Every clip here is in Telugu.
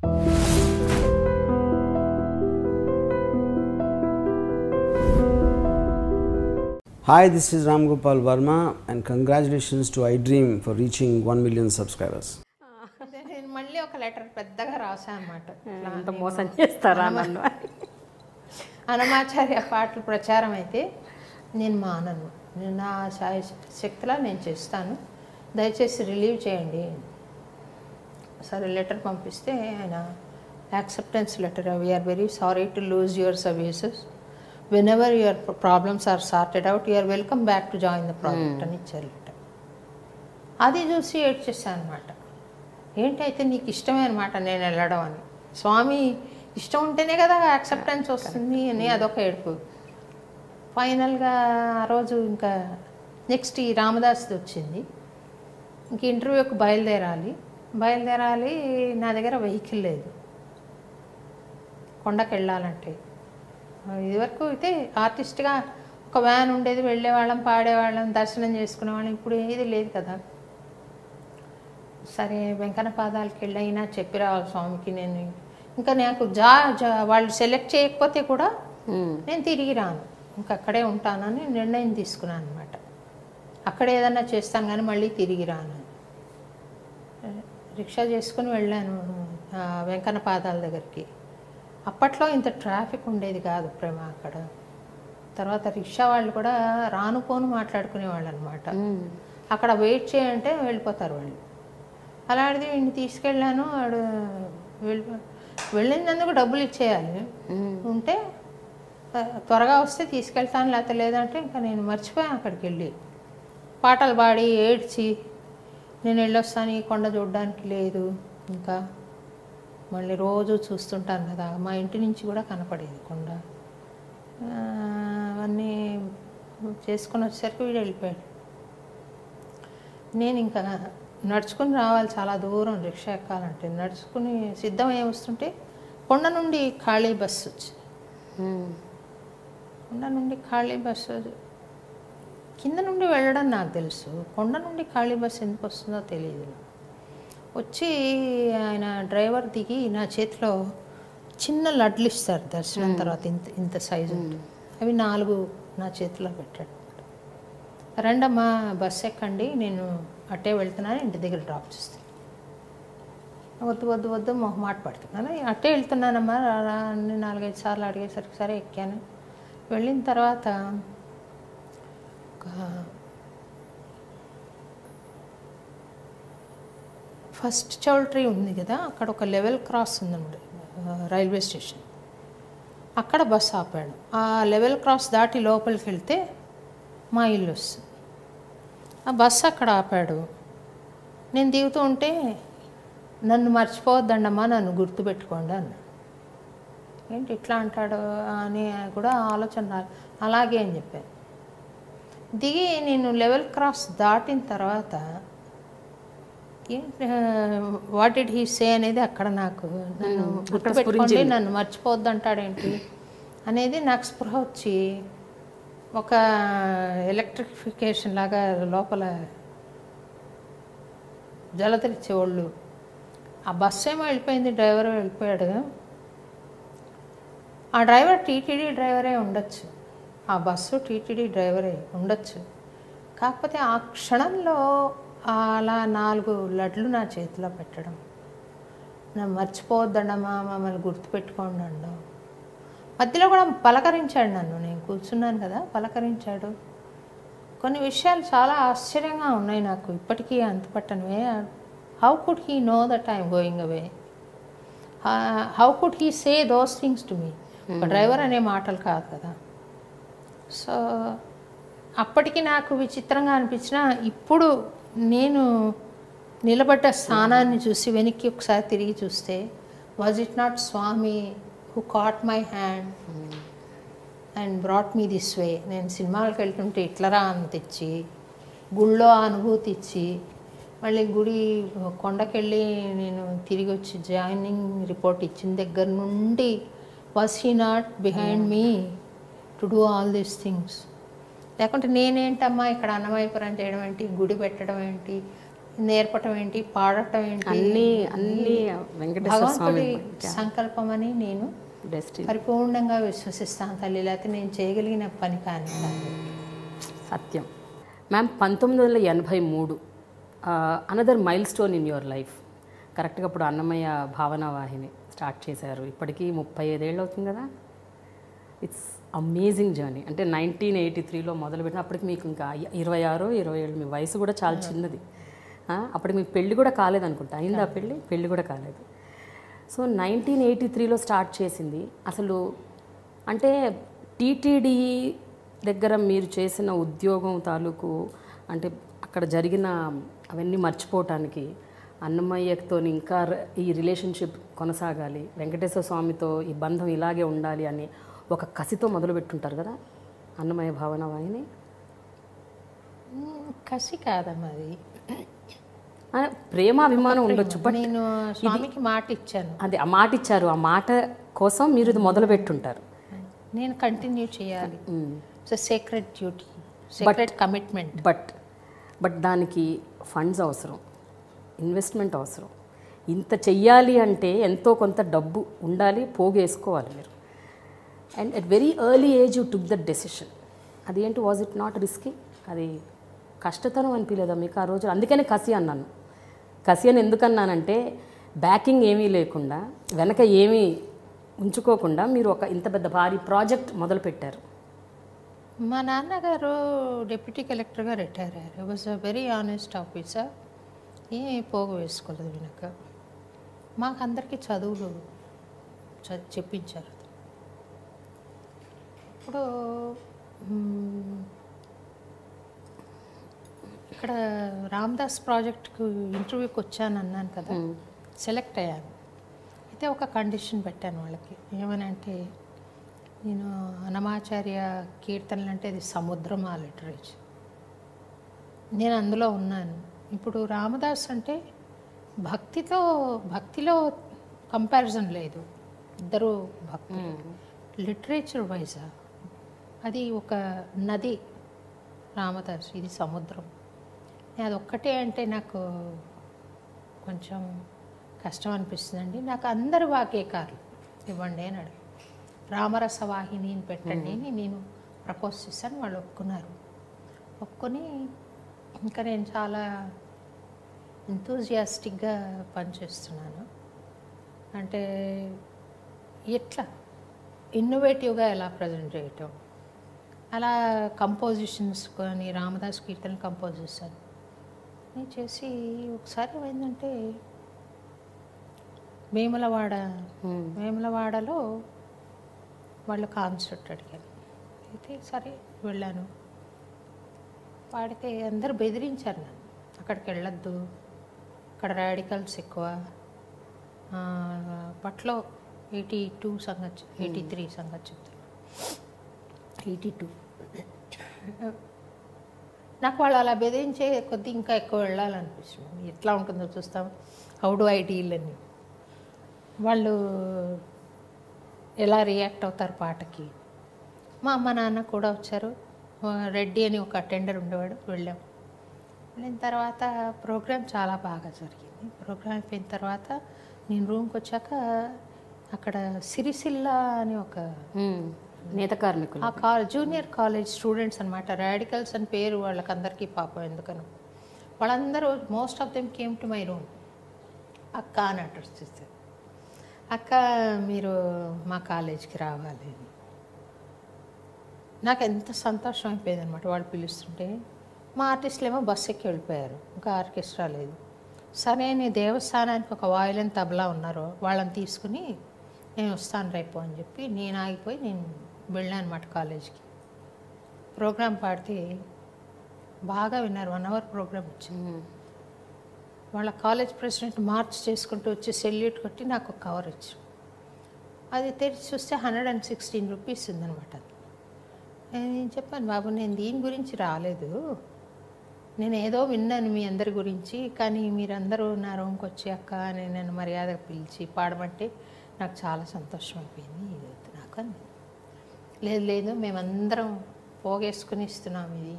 Hi, this is Ram Gopal Verma and congratulations to iDream for reaching 1 million subscribers. నేను మళ్ళీ ఒక లెటర్ పెద్దగా రాశాను అన్నమాట. అంత మోసం చేస్తారా నన్ను? అన్నమాచార్య పాటలు ప్రచారం అయితే నేను మానను, నేను నా శక్తిలా నేను చేస్తాను, దయచేసి రిలీవ్ చేయండి. సరే లెటర్ పంపిస్తే ఆయన acceptance letter, we're very sorry to lose your services, whenever your problems are sorted out you are welcome back to join the project అని ఇచ్చారు లెటర్. అది చూసి ఏడ్చేసాను అనమాట. ఏంటైతే నీకు ఇష్టమే అనమాట నేను వెళ్ళడం అని, స్వామి ఇష్టం ఉంటేనే కదా యాక్సెప్టెన్స్ వస్తుంది అని అదొక ఏడుపు. ఫైనల్గా ఆ రోజు ఇంకా నెక్స్ట్ ఈ రామదాస్ది వచ్చింది, ఇంక ఇంటర్వ్యూకి బయలుదేరాలి. నా దగ్గర వెహికల్ లేదు కొండకి వెళ్ళాలంటే. ఇదివరకు అయితే ఆర్టిస్ట్గా ఒక వ్యాన్ ఉండేది, వెళ్ళేవాళ్ళం, పాడేవాళ్ళం, దర్శనం చేసుకునేవాళ్ళం. ఇప్పుడు ఏది లేదు కదా. సరే వెంకన్న పాదాలకి వెళ్ళైనా చెప్పి రావాలి స్వామికి. నేను ఇంకా నాకు వాళ్ళు సెలెక్ట్ చేయకపోతే కూడా నేను తిరిగి రాను, ఇంకా అక్కడే ఉంటానని నిర్ణయం తీసుకున్నాను అనమాట. అక్కడే ఏదన్నా చేస్తాను కానీ మళ్ళీ తిరిగి రాను. రిక్షా చేసుకుని వెళ్ళాను వెంకన్న పాదాల దగ్గరికి. అప్పట్లో ఇంత ట్రాఫిక్ ఉండేది కాదు ప్రేమ అక్కడ. తర్వాత రిక్షా వాళ్ళు కూడా రానుపోను మాట్లాడుకునేవాళ్ళు అనమాట. అక్కడ వెయిట్ చేయంటే వెళ్ళిపోతారు వాళ్ళు. అలాంటిది వీడిని తీసుకెళ్ళాను. వాడు వెళ్ళినందుకు డబ్బులు ఇచ్చేయాలి, ఉంటే త్వరగా వస్తే తీసుకెళ్తాను, లేకపోతే లేదంటే ఇంకా నేను మర్చిపోయాను. అక్కడికి వెళ్ళి పాటలు పాడి ఏడ్చి నేను వెళ్ళొస్తాను, ఈ కొండ చూడడానికి లేదు, ఇంకా మళ్ళీ రోజు చూస్తుంటాను కదా, మా ఇంటి నుంచి కూడా కనపడేది కొండ. అవన్నీ చేసుకొని వచ్చేసరికి వీడు వెళ్ళిపోయాడు. నేను ఇంకా నడుచుకుని రావాలి, చాలా దూరం రిక్షా ఎక్కాలంటే. నడుచుకుని సిద్ధమయ్యే వస్తుంటే కొండ నుండి ఖాళీ బస్సు వచ్చింది. కొండ నుండి ఖాళీ బస్సు కింద నుండి వెళ్ళడం నాకు తెలుసు, కొండ నుండి ఖాళీ బస్సు ఎందుకు వస్తుందో తెలియదు. వచ్చి ఆయన డ్రైవర్ దిగి నా చేతిలో చిన్న లడ్లు ఇస్తారు దర్శనం తర్వాత, ఇంత సైజు ఉంటుంది. అవి 4 నా చేతిలో పెట్టాడు. రండమ్మా బస్సు ఎక్కండి, నేను అట్టే వెళ్తున్నాను, ఇంటి దగ్గర డ్రాప్ చేస్తాను. వద్దు మొహమాట పడుతున్నాను. అట్టే వెళ్తున్నానమ్మా అన్ని 4-5 సార్లు అడిగేసరికి సరే ఎక్కాను. వెళ్ళిన తర్వాత ఫస్ట్ చౌల్ట్రీ ఉంది కదా, అక్కడ ఒక లెవెల్ క్రాస్ ఉందండి రైల్వే స్టేషన్. అక్కడ బస్సు ఆపాడు. ఆ లెవెల్ క్రాస్ దాటి లోపలికి వెళ్తే మా ఇల్లు వస్తుంది. ఆ బస్సు అక్కడ ఆపాడు. నేను దిగుతూ ఉంటే నన్ను మర్చిపోవద్దండమ్మా, నన్ను గుర్తుపెట్టుకోండి అన్నాడు. ఏంటి ఇట్లా అంటాడు అని కూడా ఆలోచన. అలాగే అని చెప్పాను. దిగి నేను లెవెల్ క్రాస్ దాటిన తర్వాత వాట్ డిడ్ హీ సే అనేది అక్కడ నాకు, నన్ను గుర్తుపెట్టుకోండి, నన్ను మర్చిపోవద్దు అంటాడేంటి అనేది నాకు స్పృహ వచ్చి ఒక ఎలక్ట్రిఫికేషన్ లాగా లోపల జలతరిచ్చేవాళ్ళు. ఆ బస్సు ఏమో వెళ్ళిపోయింది, డ్రైవర్ వెళ్ళిపోయాడు. ఆ డ్రైవర్ టీటీడీ డ్రైవరే ఉండొచ్చు, ఆ బస్సు టీటీడీ డ్రైవరే ఉండొచ్చు. కాకపోతే ఆ క్షణంలో అలా 4 లడ్లు నా చేతిలో పెట్టడం, నన్ను మర్చిపోవద్దమ్మా, మమ్మల్ని గుర్తుపెట్టుకోండి అండం. మధ్యలో కూడా పలకరించాడు నన్ను, నేను కూర్చున్నాను కదా పలకరించాడు. కొన్ని విషయాలు చాలా ఆశ్చర్యంగా ఉన్నాయి నాకు ఇప్పటికీ అంతుపట్టనివే. How could he know that I'm going away, how could he say those things to me. ఒక డ్రైవర్ అనే మాటలు కాదు కదా. సో అప్పటికి నాకు విచిత్రంగా అనిపించిన, ఇప్పుడు నేను నిలబడ్డ స్థానాన్ని చూసి వెనక్కి ఒకసారి తిరిగి చూస్తే, was it not Swami who caught my hand and brought me this way. నేను సినిమాలకు వెళ్తుంటే ఇట్లరా అని తెచ్చి, గుళ్ళో అనుభూతి ఇచ్చి, మళ్ళీ గుడి కొండకెళ్ళి నేను తిరిగి వచ్చి జాయినింగ్ రిపోర్ట్ ఇచ్చిన దగ్గర నుండి was he not behind me to do all these things. లేకుంటే నేనేంటమ్మా ఇక్కడ అన్నమయపురం చేయడం ఏంటి, గుడి పెట్టడం ఏంటి, నేర్పటం ఏంటి, పాడటం ఏంటి, అన్నీ వెంకటేశ్వర స్వామి భగవంతుడి సంకల్పం అని నేను డెస్టినీ. పరిపూర్ణంగా విశ్వసిస్తాను తల్లి. లేకపోతే నేను చేయగలిగిన పని కానీ కాదు. సత్యం. Ma'am, 1983 another milestone in your life. కరెక్ట్గా ఇప్పుడు అన్నమయ్య భావన వాహిని స్టార్ట్ చేశారు. ఇప్పటికీ 35 ఏళ్ళు అవుతుంది కదా. It's amazing journey. అంటే 1983లో మొదలుపెట్టిన అప్పటికి మీకు ఇంకా 26, 27, మీ వయసు కూడా చాలా చిన్నది. అప్పటికి మీకు పెళ్ళి కూడా కాలేదు అనుకుంటా. అయిందా పెళ్ళి కూడా కాలేదు. సో 1983లో స్టార్ట్ చేసింది. అసలు అంటే టీటీడీ దగ్గర మీరు చేసిన ఉద్యోగం తాలూకు అంటే అక్కడ జరిగిన అవన్నీ మర్చిపోవటానికి, అన్నమయ్యతో ఇంకా ఈ రిలేషన్షిప్ కొనసాగాలి, వెంకటేశ్వర స్వామితో ఈ బంధం ఇలాగే ఉండాలి అని ఒక కసితో మొదలుపెట్టుంటారు కదా అన్నమయ్య భావన వాహిని. కసి కాదమ్మా అది, ప్రేమ అభిమానం ఉండొచ్చు. బట్ నేను స్వామికి మాట ఇచ్చాను. అదే ఆ మాట ఇచ్చారు, ఆ మాట కోసం మీరు ఇది మొదలు పెట్టుంటారు. నేను కంటిన్యూ చేయాలి. So secret duty, secret commitment. But దానికి ఫండ్స్ అవసరం, ఇన్వెస్ట్మెంట్ అవసరం. ఇంత చెయ్యాలి అంటే ఎంతో కొంత డబ్బు ఉండాలి, పోగేసుకోవాలి మీరు. And at very early age you took that decision. అదేంటి, వాజ్ ఇట్ నాట్ రిస్కీ? అది కష్టతరం అనిపించలేదా మీకు ఆ రోజు? అందుకనే కసి అన్నాను. కసి అని ఎందుకన్నానంటే బ్యాకింగ్ ఏమీ లేకుండా, వెనక ఏమీ ఉంచుకోకుండా మీరు ఒక ఇంత పెద్ద భారీ ప్రాజెక్ట్ మొదలుపెట్టారు. మా నాన్నగారు డిప్యూటీ కలెక్టర్గా రిటైర్ అయ్యారు. I was a very honest officer. ఏమీ పోగు వేసుకోలేదు వెనక. మాకు అందరికీ చదువులు చెప్పించారు. ఇప్పుడు ఇక్కడ రామదాస్ ప్రాజెక్ట్కు ఇంటర్వ్యూకి వచ్చాను అన్నాను కదా, సెలెక్ట్ అయ్యాను. అయితే ఒక కండిషన్ పెట్టాను వాళ్ళకి. ఏమనంటే, నేను అన్నమాచార్య కీర్తనలు అంటే అది సముద్రం ఆ లిటరేచర్, నేను అందులో ఉన్నాను. ఇప్పుడు రామదాస్ అంటే భక్తిలో కంపారిజన్ లేదు, ఇద్దరు భక్తి. లిటరేచర్ వైజ్ అది ఒక నది రామదాస్, ఇది సముద్రం. అది ఒక్కటే అంటే నాకు కొంచెం కష్టం అనిపిస్తుందండి. నాకు అందరు వాక్యకారులు ఇవ్వండి అని అడిగి, రామరస వాహినిని పెట్టండి అని నేను ప్రపోజ్ చేశాను. వాళ్ళు ఒప్పుకొని ఇంకా నేను చాలా ఎంతూజియాస్టిక్గా పనిచేస్తున్నాను. అంటే ఎట్లా ఇన్నోవేటివ్గా ఎలా ప్రజెంట్ చేయటం, అలా కంపోజిషన్స్ కానీ రామదాస్ కీర్తనలు కంపోజ్ చేశాను. నేను చేసి ఒకసారి ఏమైందంటే, వేములవాడలో వాళ్ళు కాన్సర్ట్ అడిగారు. అయితే సరే వెళ్ళాను. పాడితే అందరూ బెదిరించారు నన్ను, అక్కడికి వెళ్ళొద్దు, అక్కడ రాడికల్స్ ఎక్కువ. అప్పట్లో 82 సంగతి, 83 సంగతి చెప్తాను. 82 నాకు వాళ్ళు అలా బెదిరించే కొద్ది ఇంకా ఎక్కువ వెళ్ళాలనిపిస్తుంది. ఎట్లా ఉంటుందో చూస్తాం, హౌ డు ఐ డీల్ అని. వాళ్ళు ఎలా రియాక్ట్ అవుతారు పాటకి. మా అమ్మ నాన్న కూడా వచ్చారు. రెడ్డి అని ఒక అటెండర్ ఉండేవాడు. వెళ్ళిన తర్వాత ప్రోగ్రామ్ చాలా బాగా జరిగింది. ప్రోగ్రామ్ అయిపోయిన తర్వాత నేను రూమ్కి వచ్చాక అక్కడ సిరిసిల్ల అని ఒక నేత కార్మికులు, ఆ జూనియర్ కాలేజ్ స్టూడెంట్స్ అనమాట, రాడికల్స్ అని పేరు వాళ్ళకందరికీ పాపం ఎందుకనో, వాళ్ళందరూ most of them came to my room. అక్క అని అడ్రస్ చేస్తారు. అక్క మీరు మా కాలేజీకి రావాలి అని. నాకు ఎంత సంతోషం అయిపోయింది అనమాట వాళ్ళు పిలుస్తుంటే. మా ఆర్టిస్టులు ఏమో బస్సు ఎక్కి వెళ్ళిపోయారు, ఇంకా ఆర్కెస్ట్రా లేదు. సరే నేను దేవస్థానానికి ఒక వాయిలిన్ తబలా ఉన్నారు, వాళ్ళని తీసుకుని నేను వస్తాను రేపు అని చెప్పి నేను ఆగిపోయి నేను వెళ్ళాను అనమాట కాలేజీకి. ప్రోగ్రాం పాడితే బాగా విన్నారు. 1 అవర్ ప్రోగ్రామ్ వచ్చింది. వాళ్ళ కాలేజ్ ప్రెసిడెంట్ మార్చ్ చేసుకుంటూ వచ్చి సెల్యూట్ కొట్టి నాకు ఒక కవర్ ఇచ్చారు. అది తెరిచి చూస్తే 116 రూపీస్ ఉందనమాట. నేను చెప్పాను, బాబు నేను దీని గురించి రాలేదు, నేను ఏదో విన్నాను మీ అందరి గురించి, కానీ మీరందరూ నా రూమ్కి వచ్చి అక్క అని నన్ను మర్యాదగా పిలిచి పాడమంటే నాకు చాలా సంతోషం అయిపోయింది. ఇది నాకు అని. లేదు మేమందరం పోగేసుకుని ఇస్తున్నాం, ఇది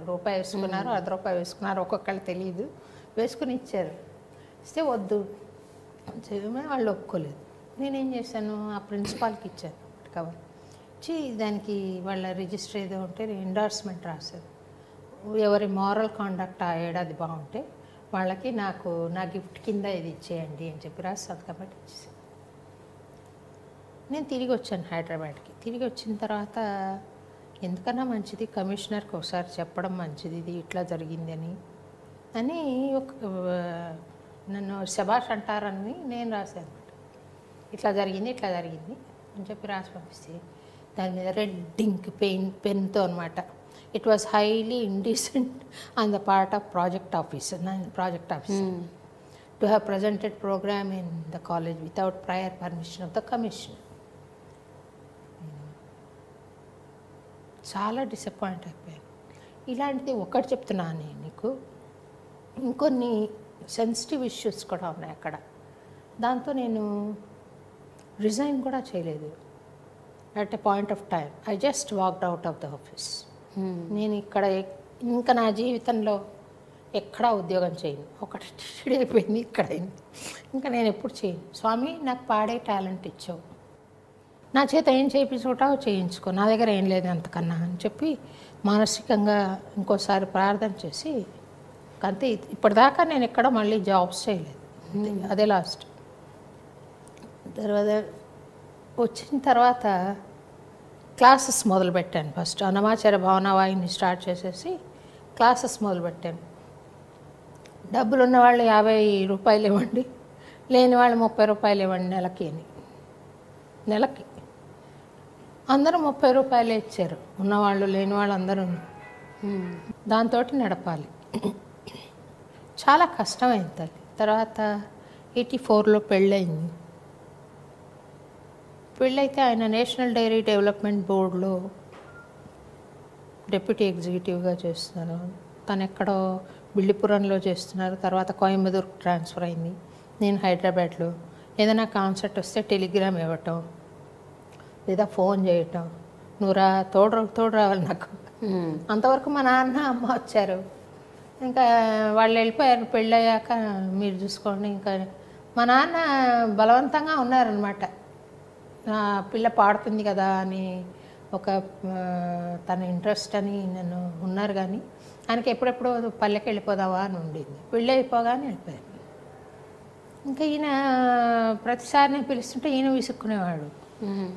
రూపాయి వేసుకున్నారు, ₹10 వేసుకున్నారు, ఒక్కొక్కళ్ళు తెలియదు, వేసుకుని ఇచ్చారు. ఇస్తే వద్దు వాళ్ళు ఒప్పుకోలేదు. నేనేం చేశాను, ఆ ప్రిన్సిపాల్కి ఇచ్చాను కవర్ ఇచ్చి దానికి వాళ్ళ రిజిస్టర్ ఏదో ఉంటే ఎండార్స్మెంట్ రాశారు. ఎవరి మారల్ కాండక్ట్ ఆ ఏడాది బాగుంటే వాళ్ళకి నాకు నా గిఫ్ట్ కింద ఇది ఇచ్చేయండి అని చెప్పి రాసి సంతకం పెట్టి ఇచ్చేసాను. నేను తిరిగి వచ్చాను హైదరాబాద్కి. తిరిగి వచ్చిన తర్వాత ఎందుకన్నా మంచిది కమిషనర్కి ఒకసారి చెప్పడం మంచిది, ఇది ఇట్లా జరిగిందని అని నన్ను శభాష్ అంటారని నేను రాశాను అనమాట. ఇట్లా జరిగింది అని చెప్పి రాసి పంపిస్తే దాని మీద రెడ్ ఇంక్ పెన్తో అనమాట. It was highly indecent on the part of project officer to have presented programme in the college without prior permission of the commissioner. చాలా డిసప్పాయింట్ అయిపోయాను. ఇలాంటిది ఒకటి చెప్తున్నాను నేను నీకు, ఇంకొన్ని సెన్సిటివ్ ఇష్యూస్ కూడా ఉన్నాయి అక్కడ. దాంతో నేను రిజైన్ కూడా చేయలేదు. At a point of time I just walked out of the office. నేను ఇక్కడ ఇంకా నా జీవితంలో ఎక్కడా ఉద్యోగం చేయను. ఒకటి టీటీడీ అయిపోయింది, ఇక్కడ అయింది, ఇంకా నేను ఎప్పుడు చేయను. స్వామి నాకు పాడే టాలెంట్ ఇచ్చావు, నా చేత ఏం చేయించుకుంటావో చేయించుకో, నా దగ్గర ఏం లేదు అంతకన్నా అని చెప్పి మానసికంగా ఇంకోసారి ప్రార్థన చేసి అంతే. ఇప్పటిదాకా నేను ఎక్కడ మళ్ళీ జాబ్స్ చేయలేదు, అదే లాస్ట్. తర్వాత వచ్చిన తర్వాత క్లాసెస్ మొదలుపెట్టాను. ఫస్ట్ అన్నమాచార్య భావనావాహిని స్టార్ట్ చేసేసి క్లాసెస్ మొదలుపెట్టాను. డబ్బులు ఉన్నవాళ్ళు 50 రూపాయలు ఇవ్వండి, లేని వాళ్ళు 30 రూపాయలు ఇవ్వండి నెలకి. అందరూ 30 రూపాయలే ఇచ్చారు, ఉన్నవాళ్ళు లేని వాళ్ళు అందరూ. దాంతో నడపాలి. చాలా కష్టమైంది తల్లి. తర్వాత 84లో పెళ్ళయింది. పెళ్ళైతే ఆయన నేషనల్ డైరీ డెవలప్మెంట్ బోర్డులో డిప్యూటీ ఎగ్జిక్యూటివ్గా చేస్తున్నారు. తను ఎక్కడో బిల్లిపురంలో చేస్తున్నారు. తర్వాత కోయంబత్తూరుకు ట్రాన్స్ఫర్ అయింది. నేను హైదరాబాద్లో ఏదైనా కాన్సర్ట్ వస్తే టెలిగ్రామ్ ఇవ్వటం లేదా ఫోన్ చేయటం, నువ్వు తోడు రావాలి నాకు. అంతవరకు మా నాన్న అమ్మ వచ్చారు. ఇంకా వాళ్ళు వెళ్ళిపోయారు. పెళ్ళయ్యాక మీరు చూసుకోండి. ఇంకా మా నాన్న బలవంతంగా ఉన్నారనమాట. పిల్ల పాడుతుంది కదా అని ఒక తన ఇంట్రెస్ట్ అని నన్ను ఉన్నారు. కానీ ఆయనకి ఎప్పుడెప్పుడు పల్లెకి వెళ్ళిపోదావా అని ఉండింది. పెళ్ళి అయిపోగానే వెళ్ళిపోయాను. ఇంకా ఈయన ప్రతిసారి నేను పిలుస్తుంటే ఈయన విసుక్కునేవాడు.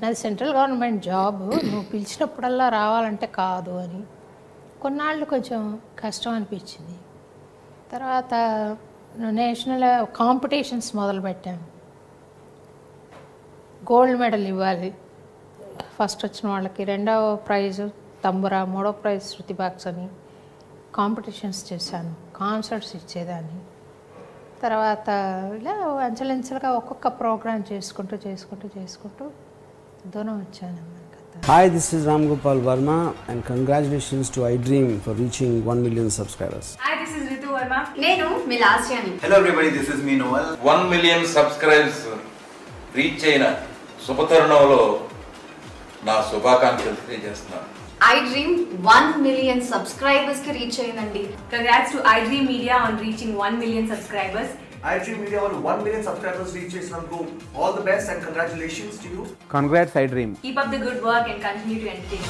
నాది సెంట్రల్ గవర్నమెంట్ జాబ్, నువ్వు పిలిచినప్పుడల్లా రావాలంటే కాదు అని. కొన్నాళ్ళు కొంచెం కష్టం అనిపించింది. తర్వాత నేషనల్ కాంపిటీషన్స్ మొదలుపెట్టాను. గోల్డ్ మెడల్ ఇవ్వాలి ఫస్ట్ వచ్చిన వాళ్ళకి, 2వ ప్రైజు తంబురా, 3వ ప్రైజ్ శృతి బాక్స్ అని కాంపిటీషన్స్ చేశాను. కాన్సర్ట్స్ ఇచ్చేదాన్ని. తర్వాత ఇలా అంచెలంచెలుగా ఒక్కొక్క ప్రోగ్రామ్ చేసుకుంటూ దూరం వచ్చాను. Hi, this is Ram Gopal Verma and congratulations to iDream for reaching 1 million subscribers. Hi, this is Ritu Verma. Nenu Milasyani. Hello everybody, this is me Noel. 1 million subscribers reach అయిన శుభతరుణంలో నా శుభాకాంక్షలు తెలియజేస్తున్నాను. iDream 1 million subscribers ki reach అయ్యిందండి. Congrats to iDream Media on reaching 1 million subscribers. iDream Media on 1 million subscribers reach చేసినందుకు all the best and congratulations to you. Congrats iDream. Keep up the good work and continue to entertain.